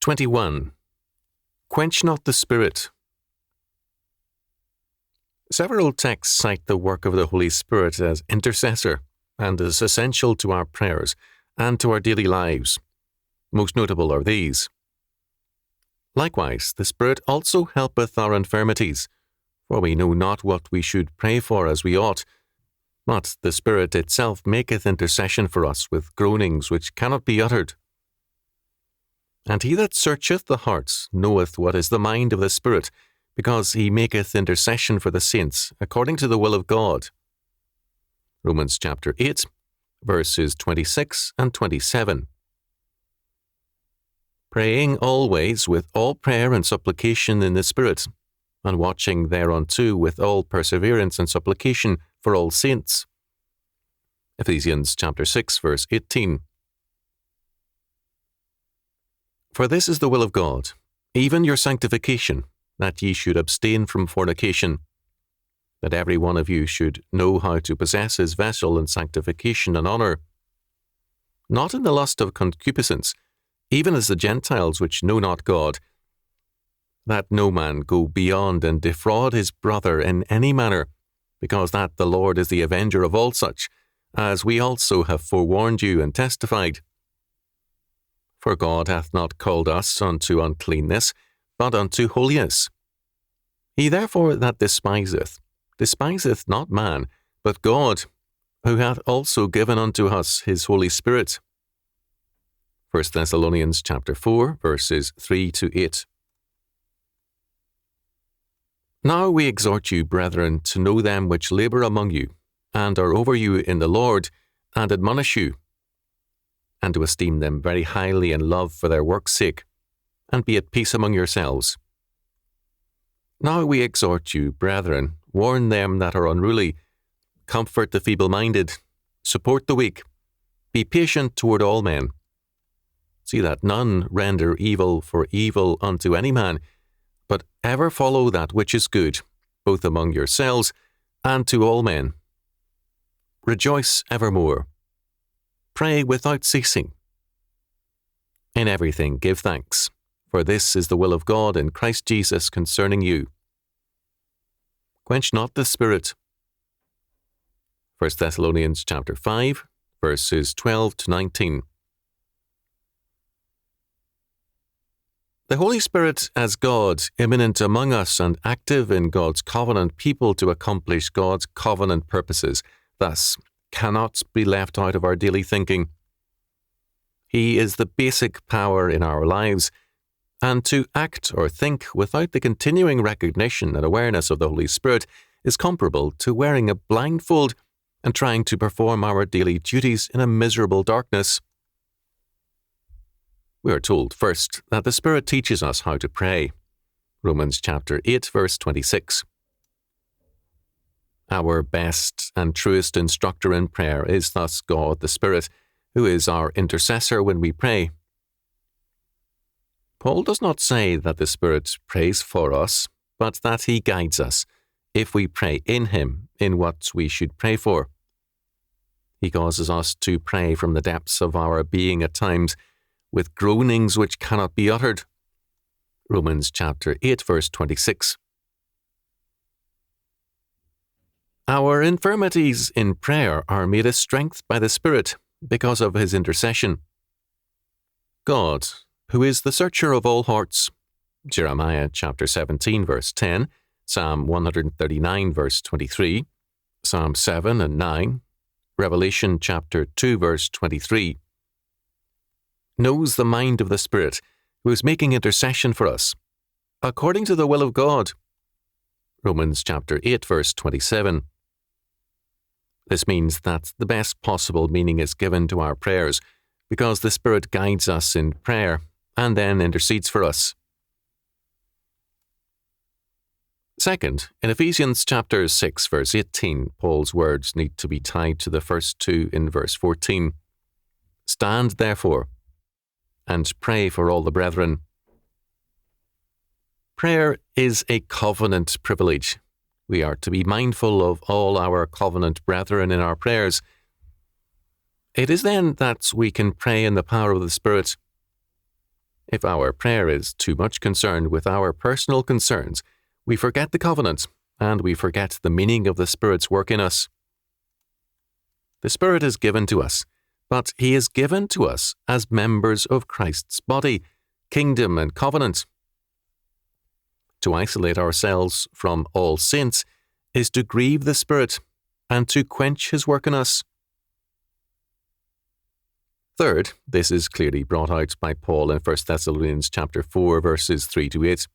21. Quench not the Spirit. Several texts cite the work of the Holy Spirit as intercessor and as essential to our prayers and to our daily lives. Most notable are these. Likewise, the Spirit also helpeth our infirmities, for we know not what we should pray for as we ought, but the Spirit itself maketh intercession for us with groanings which cannot be uttered. And he that searcheth the hearts knoweth what is the mind of the Spirit, because he maketh intercession for the saints according to the will of God. Romans chapter 8, verses 26 and 27. Praying always with all prayer and supplication in the Spirit, and watching thereunto with all perseverance and supplication for all saints. Ephesians chapter 6, verse 18. For this is the will of God, even your sanctification, that ye should abstain from fornication, that every one of you should know how to possess his vessel in sanctification and honour, not in the lust of concupiscence, even as the Gentiles which know not God, that no man go beyond and defraud his brother in any manner, because that the Lord is the avenger of all such, as we also have forewarned you and testified. For God hath not called us unto uncleanness, but unto holiness. He therefore that despiseth not man, but God, who hath also given unto us his Holy Spirit. 1 Thessalonians chapter 4, verses 3 to 8. Now we exhort you, brethren, to know them which labour among you, and are over you in the Lord, and admonish you, and to esteem them very highly in love for their work's sake, and be at peace among yourselves. Now we exhort you, brethren, warn them that are unruly, comfort the feeble-minded, support the weak, be patient toward all men. See that none render evil for evil unto any man, but ever follow that which is good, both among yourselves and to all men. Rejoice evermore. Pray without ceasing. In everything give thanks, for this is the will of God in Christ Jesus concerning you. Quench not the Spirit. 1 Thessalonians chapter 5, verses 12 to 19. The Holy Spirit as God, immanent among us and active in God's covenant people to accomplish God's covenant purposes, thus cannot be left out of our daily thinking. He is the basic power in our lives, and to act or think without the continuing recognition and awareness of the Holy Spirit is comparable to wearing a blindfold and trying to perform our daily duties in a miserable darkness. We are told first that the Spirit teaches us how to pray. Romans chapter 8, verse 26. Our best and truest instructor in prayer is thus God the Spirit, who is our intercessor when we pray. Paul does not say that the Spirit prays for us, but that he guides us, if we pray in him, in what we should pray for. He causes us to pray from the depths of our being at times, with groanings which cannot be uttered. Romans chapter 8, verse 26. Our infirmities in prayer are made a strength by the Spirit because of his intercession. God, who is the searcher of all hearts, Jeremiah chapter 17, verse 10, Psalm 139, verse 23, Psalm 7 and 9, Revelation chapter 2, verse 23, knows the mind of the Spirit, who is making intercession for us, according to the will of God. Romans chapter 8, verse 27. This means that the best possible meaning is given to our prayers, because the Spirit guides us in prayer and then intercedes for us. Second, in Ephesians chapter 6, verse 18, Paul's words need to be tied to the first two in verse 14. Stand, therefore, and pray for all the brethren. Prayer is a covenant privilege. We are to be mindful of all our covenant brethren in our prayers. It is then that we can pray in the power of the Spirit. If our prayer is too much concerned with our personal concerns, we forget the covenant, and we forget the meaning of the Spirit's work in us. The Spirit is given to us, but He is given to us as members of Christ's body, kingdom and covenant. To isolate ourselves from all saints is to grieve the Spirit and to quench His work in us. Third, this is clearly brought out by Paul in 1 Thessalonians chapter 4, verses 3-8.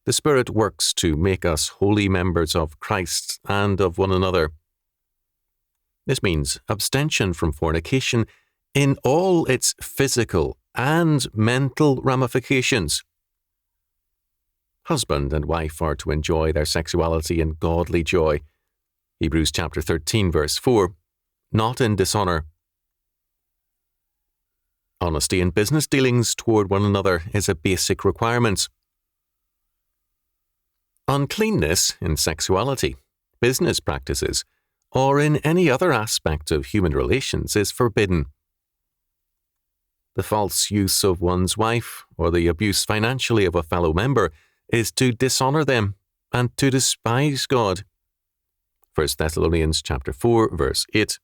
The Spirit works to make us holy members of Christ and of one another. This means abstention from fornication in all its physical and mental ramifications. Husband and wife are to enjoy their sexuality in godly joy. Hebrews chapter 13, verse 4, not in dishonour. Honesty in business dealings toward one another is a basic requirement. Uncleanness in sexuality, business practices, or in any other aspect of human relations is forbidden. The false use of one's wife or the abuse financially of a fellow member is to dishonour them and to despise God. 1 Thessalonians chapter 4, verse 8.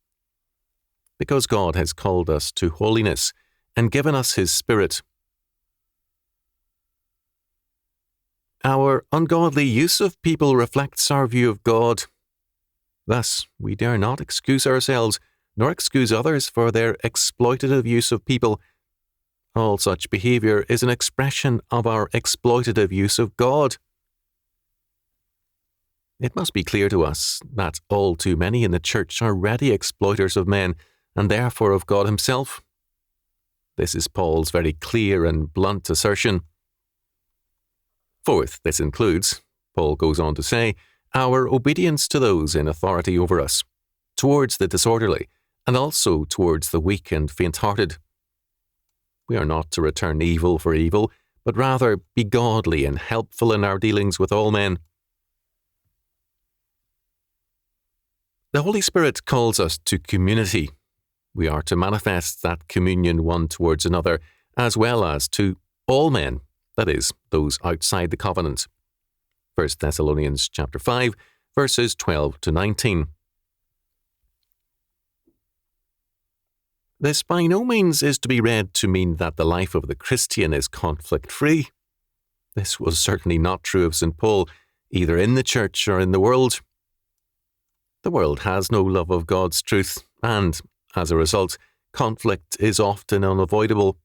Because God has called us to holiness and given us His Spirit. Our ungodly use of people reflects our view of God. Thus, we dare not excuse ourselves, nor excuse others for their exploitative use of people. All such behaviour is an expression of our exploitative use of God. It must be clear to us that all too many in the church are ready exploiters of men, and therefore of God Himself. This is Paul's very clear and blunt assertion. Fourth, this includes, Paul goes on to say, our obedience to those in authority over us, towards the disorderly, and also towards the weak and faint-hearted. We are not to return evil for evil, but rather be godly and helpful in our dealings with all men. The Holy Spirit calls us to community. We are to manifest that communion one towards another, as well as to all men, that is, those outside the covenant. 1 Thessalonians chapter 5, verses 12-19. This by no means is to be read to mean that the life of the Christian is conflict-free. This was certainly not true of St. Paul, either in the church or in the world. The world has no love of God's truth, and, as a result, conflict is often unavoidable.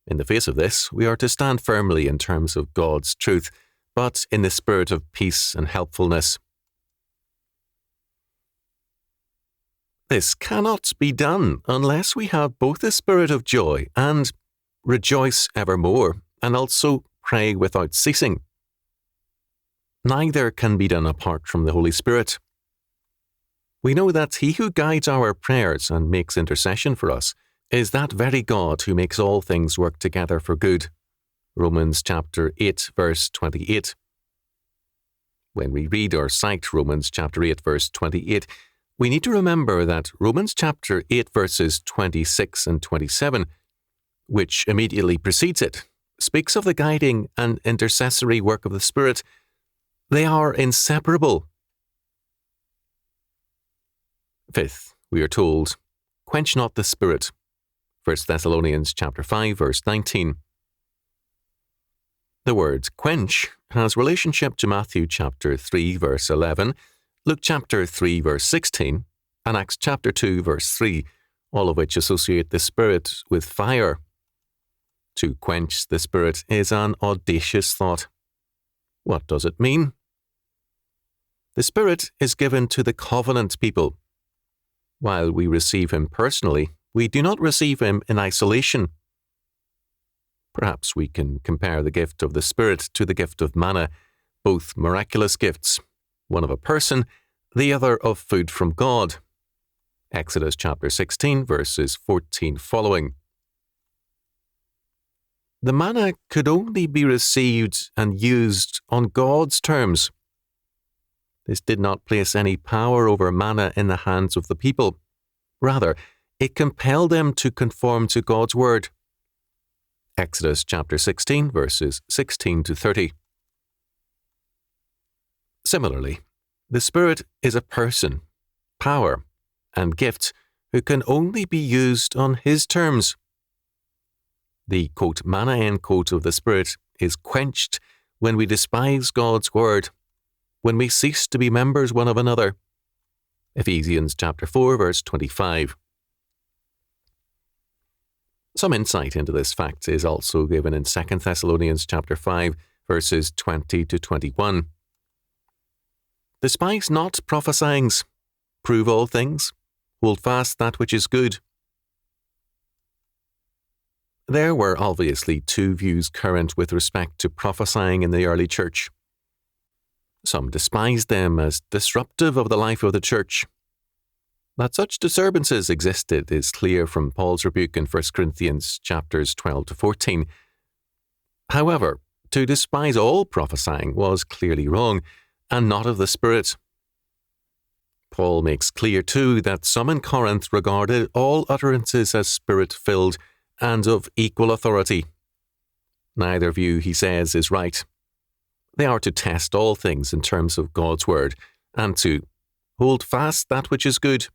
In the face of this, we are to stand firmly in terms of God's truth, but in the spirit of peace and helpfulness. This cannot be done unless we have both a spirit of joy and rejoice evermore, and also pray without ceasing. Neither can be done apart from the Holy Spirit. We know that He who guides our prayers and makes intercession for us is that very God who makes all things work together for good. Romans chapter 8, verse 28. When we read or cite Romans chapter 8, verse 28, we need to remember that Romans chapter 8, verses 26 and 27, which immediately precedes it, speaks of the guiding and intercessory work of the Spirit. They are inseparable. Fifth, we are told, quench not the Spirit. 1 Thessalonians chapter 5, verse 19. The word quench has relationship to Matthew chapter 3, verse 11, Luke chapter 3, verse 16, and Acts chapter 2, verse 3, all of which associate the Spirit with fire. To quench the Spirit is an audacious thought. What does it mean? The Spirit is given to the covenant people. While we receive Him personally, we do not receive Him in isolation. Perhaps we can compare the gift of the Spirit to the gift of manna, both miraculous gifts, one of a person, the other of food from God. Exodus chapter 16, verses 14 following. The manna could only be received and used on God's terms. This did not place any power over manna in the hands of the people. Rather, it compelled them to conform to God's word. Exodus chapter 16, verses 16 to 30. Similarly, the Spirit is a person, power, and gift who can only be used on His terms. The quote, manna end quote of the Spirit is quenched when we despise God's word, when we cease to be members one of another. Ephesians chapter 4, verse 25. Some insight into this fact is also given in 2 Thessalonians chapter 5, verses 20 to 21. Despise not prophesyings, prove all things, hold fast that which is good. There were obviously two views current with respect to prophesying in the early church. Some despised them as disruptive of the life of the church. That such disturbances existed is clear from Paul's rebuke in 1 Corinthians chapters 12 to 14. However, to despise all prophesying was clearly wrong, and not of the Spirit. Paul makes clear too that some in Corinth regarded all utterances as Spirit-filled and of equal authority. Neither view, he says, is right. They are to test all things in terms of God's word, and to hold fast that which is good.